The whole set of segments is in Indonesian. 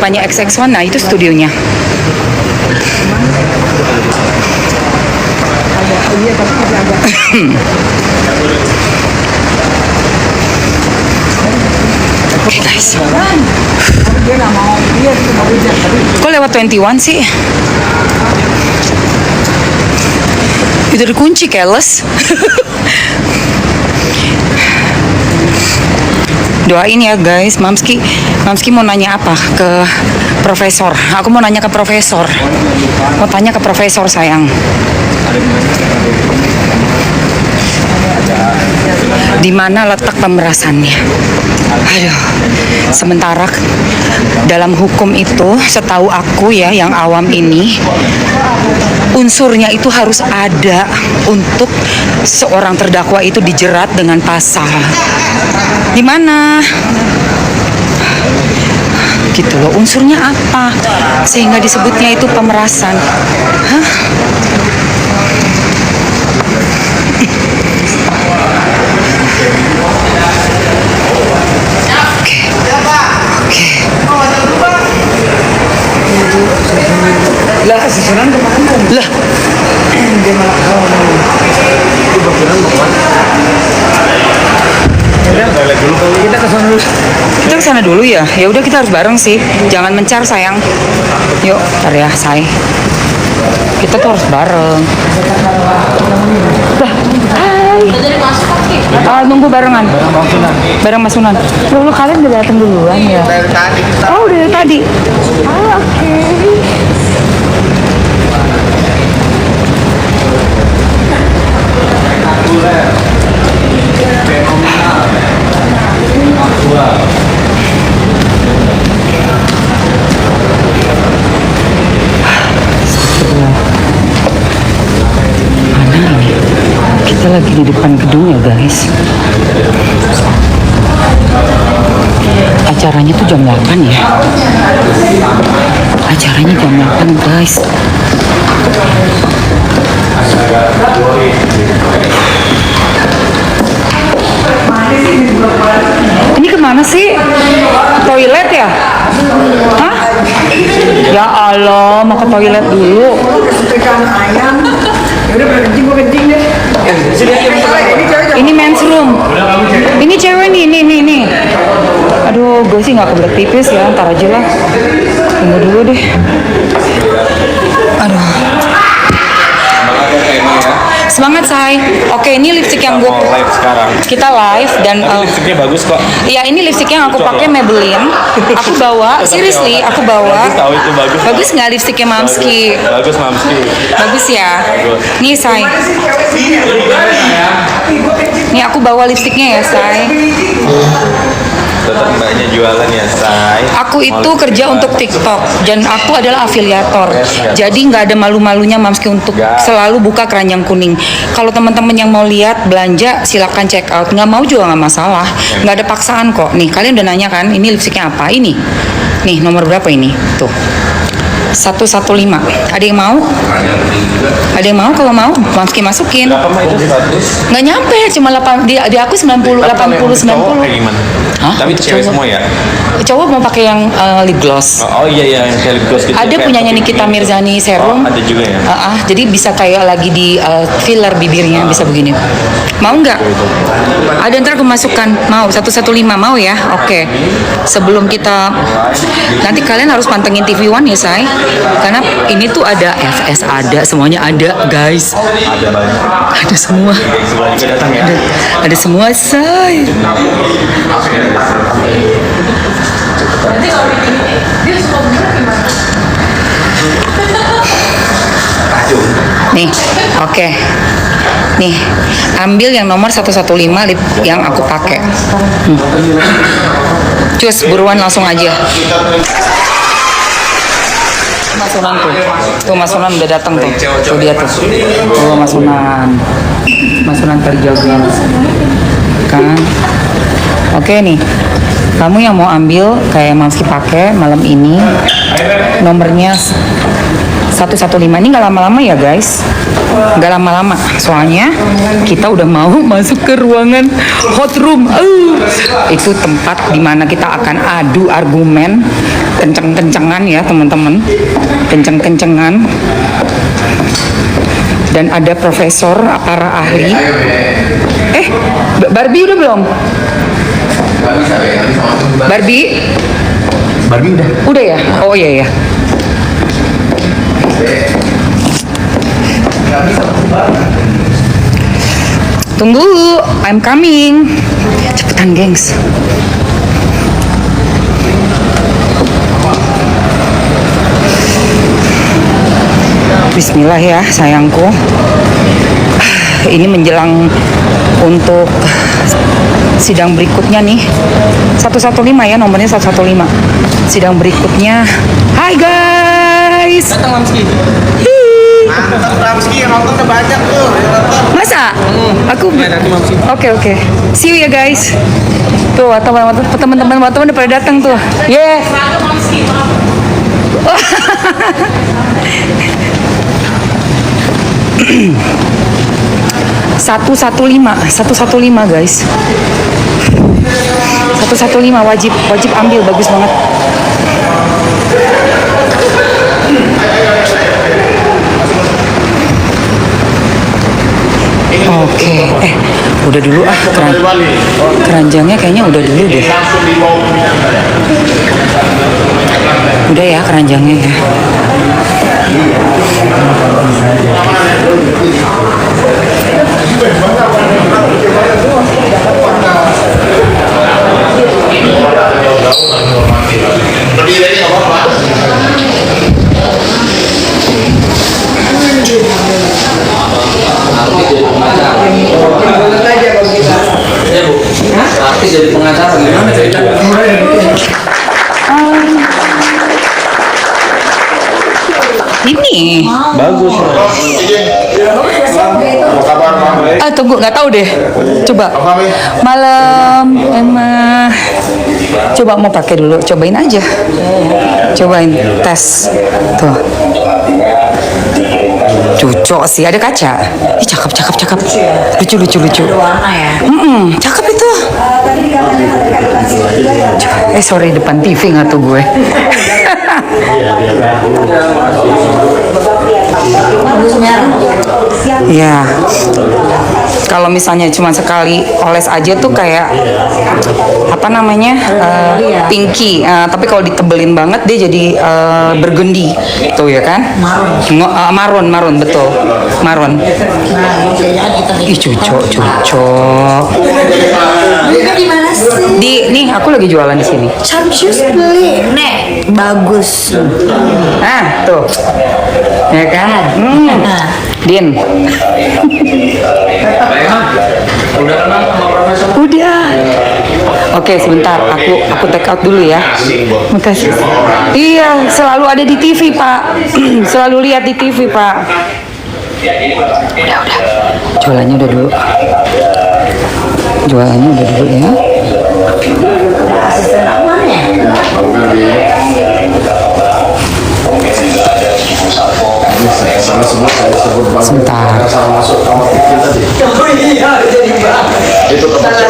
depannya XX1, nah itu studionya. Oke guys. Kok lewat 21 sih? Itu dikunci, keles. Doain ya guys, Mamski mau nanya apa ke profesor. Aku mau nanya ke profesor. Mau tanya ke profesor sayang. Di mana letak pemerasannya? Aduh. Sementara dalam hukum itu, setahu aku ya yang awam ini, unsurnya itu harus ada untuk seorang terdakwa itu dijerat dengan pasal. Di mana? Gitu loh, unsurnya apa sehingga disebutnya itu pemerasan? Hah? Lah, susunan kemana? Lah, Dia malah itu bakuran mau kemana? Kita ke sana dulu. kita kesana dulu ya. Ya udah kita harus bareng sih. Jangan mencar sayang. Yuk, ntar ya say. Kita tuh harus bareng. Lah, hai. Nunggu barengan. Bareng Mas Sunan. Lu kalian udah datang duluan ya? Dari tadi. Oh, udah dari tadi. Oke. Mana ini? Kita lagi di depan gedung ya guys. Acaranya tuh jam 8 ya. Acaranya jam 8 guys. Ini kemana sih? Toilet ya? Hah? Ya Allah, mau ke toilet dulu. Setrika ayam. Ya udah berkencing gua kencing deh. Ini men's room. Ini cewek nih, nih. Aduh, gue sih nggak kebelet pipis ya, ntar aja lah. Tunggu dulu deh. Aduh. Semangat say. Oke, ini lipstick yang gue. Live sekarang. Kita live dan Lipstiknya bagus kok. iya ini lipstick yang aku pakai Maybelline. Aku bawa, seriously, aku bawa. Bagus tahu itu bagus. Bagus nggak lipstiknya Mamski? Bagus Mamski. Bagus ya. Nih say. Nih aku bawa lipstiknya ya say. Tetap mbaknya jualan ya say. Aku itu kerja untuk TikTok dan aku adalah afiliator. Jadi nggak ada malu-malunya Mamski untuk selalu buka keranjang kuning. Kalau teman-teman yang mau lihat belanja silakan check out. Nggak mau juga nggak masalah. Nggak ada paksaan kok. Nih kalian udah nanya kan ini lipstiknya apa? Ini. Nih nomor berapa ini? Tuh. 115. Ada yang mau? Ada yang mau? Kalau mau Mamski masukin. Berapa mah itu 100? Nggak nyampe, cuma 8 di aku 90 80 90. Kayak gimana? Hah? Tapi cewek Cowok. semua ya? Cowok mau pakai yang lip gloss. Oh iya yang kayak lip gloss gitu. Ada Kayak punyanya putih Nikita gitu. Mirzani serum. Oh, ada juga ya. Jadi bisa kayak lagi di filler bibirnya bisa begini. Mau nggak? Ada ntar aku masukkan. Mau 115 mau ya? Oke. Sebelum kita nanti kalian harus pantengin TV One ya say. Karena ini tuh ada FS ada semuanya ada guys. Ada banyak. Ada semua. Sebelah juga datang ya. Ada semua say. Nih, oke. Nih, ambil yang nomor 115 lip yang aku pakai. Cus, buruan langsung aja. Mas Sunan tuh Mas Sunan udah datang tuh. Tuh dia tuh. Oh Mas Sunan. Mas Sunan terjaga. Kan? Oke nih. Kamu yang mau ambil kayak Mamski pakai malam ini nomornya 115 ini nggak lama-lama ya guys, nggak lama-lama. Soalnya kita udah mau masuk ke ruangan hot room. Itu tempat dimana kita akan adu argumen kenceng-kencengan ya teman-teman, kenceng-kencengan. Dan ada profesor, para ahli. Barbie udah belum? Barbie udah. Udah ya? Oh iya ya. Tunggu, I'm coming. Cepetan, gengs. Bismillah ya, sayangku. Ini menjelang untuk sidang berikutnya nih. 115 ya, nomornya 115. Sidang berikutnya. Hai guys. Datang Mamski. Mantap Mamski, nonton udah banyak tuh. Masa? Aku Nanti Mamski. Oke. See you ya guys. Tuh, teman-teman udah pada datang tuh. Yeah. 115 guys. 115 wajib ambil, bagus banget. Oke, udah dulu keranjangnya kayaknya udah dulu deh. Udah ya keranjangnya ya. Artis jadi pengacara gimana ceritanya? Ini Bagus. tunggu, nggak tahu deh. Coba malam emang coba mau pakai dulu, cobain aja. Cobain tes tuh. Cucok sih, ada kaca. Ih, cakep. Lucu. Warna ya. Cakep itu. Sorry, depan TV nggak tuh gue. Ya, kalau misalnya cuma sekali oles aja tuh kayak apa namanya pinky, tapi kalau ditebelin banget dia jadi burgundy, tuh ya kan? Maron betul, maron. Ih cucok. Di mana sih? Nih aku lagi jualan di sini. Champions beli. Nek, bagus. Tuh, ya kan? Din. Udah. Oke, sebentar. Aku take out dulu ya. Makasih. Iya, selalu ada di TV, Pak. Selalu lihat di TV, Pak. Udah. Jualannya udah dulu. Ya. Sebentar. Salah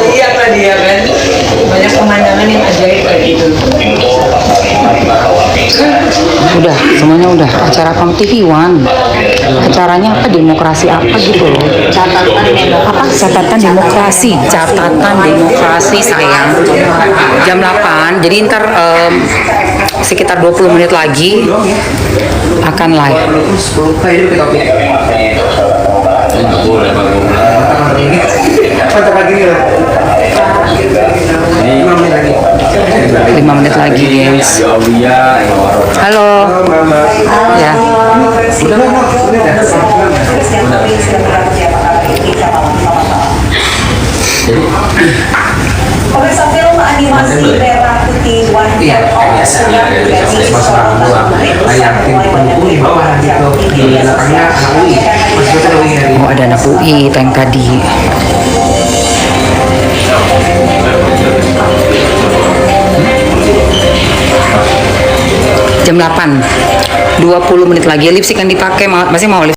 lihat tadi ya kan. Banyak pemandangan yang ajaib kayak gitu. Udah, semuanya udah. Acara Pam TV One. Acaranya apa? Demokrasi apa gitu loh. Catatan demokrasi sayang. Jam 8. Jadi ntar sekitar 20 menit lagi akan live. 5 menit lagi, guys. Halo. Ya. Pemirsa film animasi merah putih Wahyu Oh, ada anak UI yang tadi. Jam 8. 20 menit lagi lipstick yang dipakai masih mau lipstick